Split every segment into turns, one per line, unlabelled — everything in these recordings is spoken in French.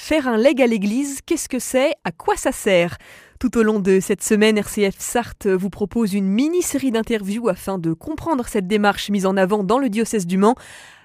Faire un legs à l'église, qu'est-ce que c'est ? À quoi ça sert ? Tout au long de cette semaine, RCF Sarthe vous propose une mini-série d'interviews afin de comprendre cette démarche mise en avant dans le diocèse du Mans.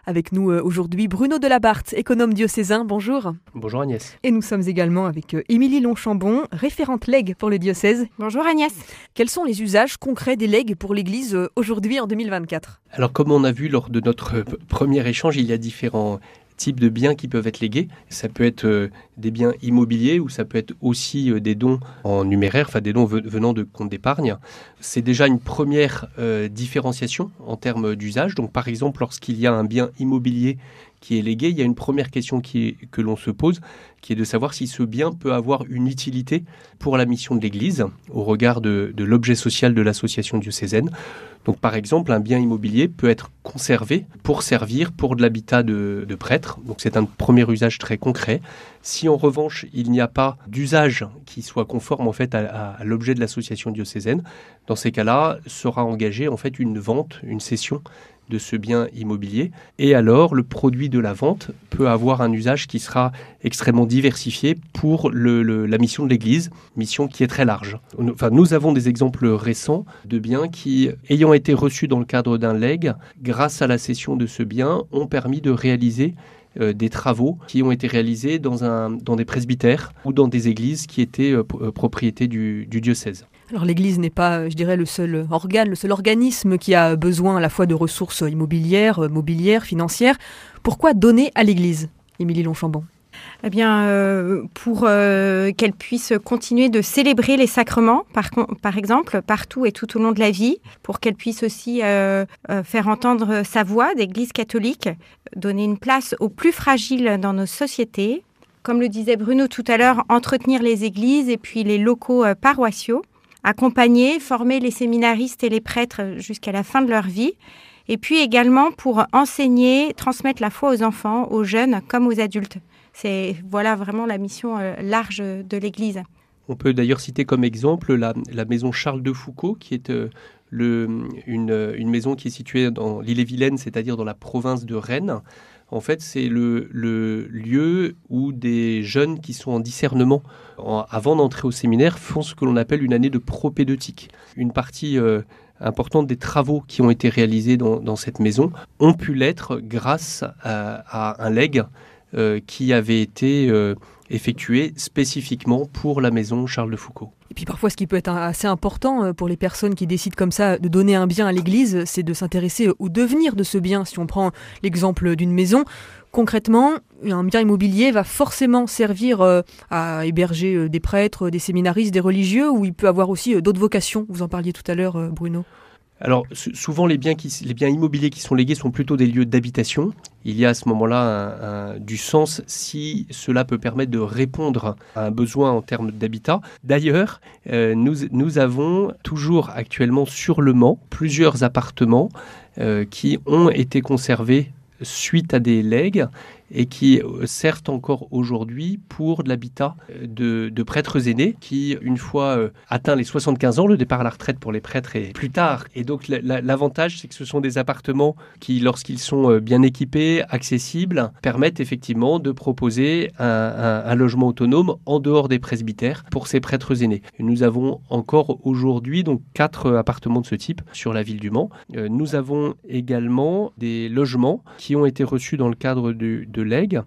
Avec nous aujourd'hui Bruno Delabarthe, économe diocésain, bonjour.
Bonjour Agnès.
Et nous sommes également avec Émilie Longchambon, référente legs pour le diocèse.
Bonjour Agnès.
Quels sont les usages concrets des legs pour l'Église aujourd'hui en 2024 ?
Alors comme on a vu lors de notre premier échange, il y a différents types de biens qui peuvent être légués. Ça peut être des biens immobiliers ou ça peut être aussi des dons en numéraire, enfin des dons venant de comptes d'épargne. C'est déjà une première différenciation en termes d'usage. Donc par exemple, lorsqu'il y a un bien immobilier qui est légué, il y a une première question que l'on se pose, qui est de savoir si ce bien peut avoir une utilité pour la mission de l'Église, au regard de l'objet social de l'association diocésaine. Donc par exemple, un bien immobilier peut être conservé pour servir pour de l'habitat de prêtres. Donc c'est un premier usage très concret. Si en revanche, il n'y a pas d'usage qui soit conforme en fait à l'objet de l'association diocésaine, dans ces cas-là, sera engagée en fait une vente, une cession de ce bien immobilier. Et alors, le produit de la vente peut avoir un usage qui sera extrêmement diversifié pour la mission de l'Église, mission qui est très large. Enfin, nous avons des exemples récents de biens qui, ayant été reçus dans le cadre d'un legs, grâce à la cession de ce bien, ont permis de réaliser des travaux qui ont été réalisés dans des presbytères ou dans des églises qui étaient propriété du diocèse.
Alors l'Église n'est pas, je dirais, le seul organe, le seul organisme qui a besoin à la fois de ressources immobilières, mobilières, financières. Pourquoi donner à l'Église, Émilie Longchambon ?
Eh bien, pour qu'elle puisse continuer de célébrer les sacrements, par exemple, partout et tout au long de la vie, pour qu'elle puisse aussi faire entendre sa voix d'Église catholique, donner une place aux plus fragiles dans nos sociétés. Comme le disait Bruno tout à l'heure, entretenir les églises et puis les locaux paroissiaux, accompagner, former les séminaristes et les prêtres jusqu'à la fin de leur vie, et puis également pour enseigner, transmettre la foi aux enfants, aux jeunes comme aux adultes. C'est vraiment la mission large de l'Église.
On peut d'ailleurs citer comme exemple la maison Charles de Foucauld, qui est une maison qui est située dans l'Ille-et-Vilaine, c'est-à-dire dans la province de Rennes. En fait, c'est le lieu où des jeunes qui sont en discernement, avant d'entrer au séminaire, font ce que l'on appelle une année de propédeutique. Une partie importante des travaux qui ont été réalisés dans cette maison ont pu l'être grâce à un legs qui avait été effectué spécifiquement pour la maison Charles de Foucauld.
Et puis parfois, ce qui peut être assez important pour les personnes qui décident comme ça de donner un bien à l'Église, c'est de s'intéresser au devenir de ce bien. Si on prend l'exemple d'une maison, concrètement, un bien immobilier va forcément servir à héberger des prêtres, des séminaristes, des religieux, ou il peut avoir aussi d'autres vocations. Vous en parliez tout à l'heure, Bruno.
Alors, souvent, les biens immobiliers qui sont légués sont plutôt des lieux d'habitation. Il y a à ce moment-là du sens si cela peut permettre de répondre à un besoin en termes d'habitat. D'ailleurs, nous avons toujours actuellement sur le Mans plusieurs appartements qui ont été conservés suite à des legs et qui servent encore aujourd'hui pour de l'habitat de prêtres aînés qui, une fois atteint les 75 ans, le départ à la retraite pour les prêtres est plus tard. Et donc l'avantage, c'est que ce sont des appartements qui, lorsqu'ils sont bien équipés, accessibles, permettent effectivement de proposer un logement autonome en dehors des presbytères pour ces prêtres aînés. Nous avons encore aujourd'hui donc 4 appartements de ce type sur la ville du Mans. Nous avons également des logements qui ont été reçus dans le cadre de legs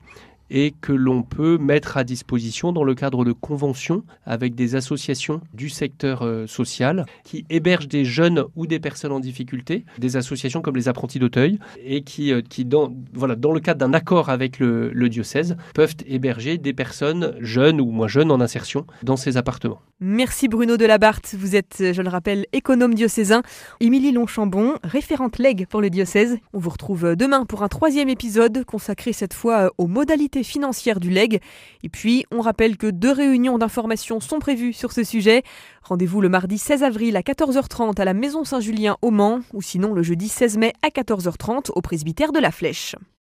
et que l'on peut mettre à disposition dans le cadre de conventions avec des associations du secteur social qui hébergent des jeunes ou des personnes en difficulté, des associations comme les Apprentis d'Auteuil et qui dans le cadre d'un accord avec le diocèse, peuvent héberger des personnes jeunes ou moins jeunes en insertion dans ces appartements.
Merci Bruno Delabarthe, vous êtes, je le rappelle, économe diocésain. Émilie Longchambon, référente legs pour le diocèse. On vous retrouve demain pour un 3e épisode consacré cette fois aux modalités financières du legs. Et puis, on rappelle que 2 réunions d'information sont prévues sur ce sujet. Rendez-vous le mardi 16 avril à 14h30 à la Maison Saint-Julien au Mans ou sinon le jeudi 16 mai à 14h30 au presbytère de la Flèche.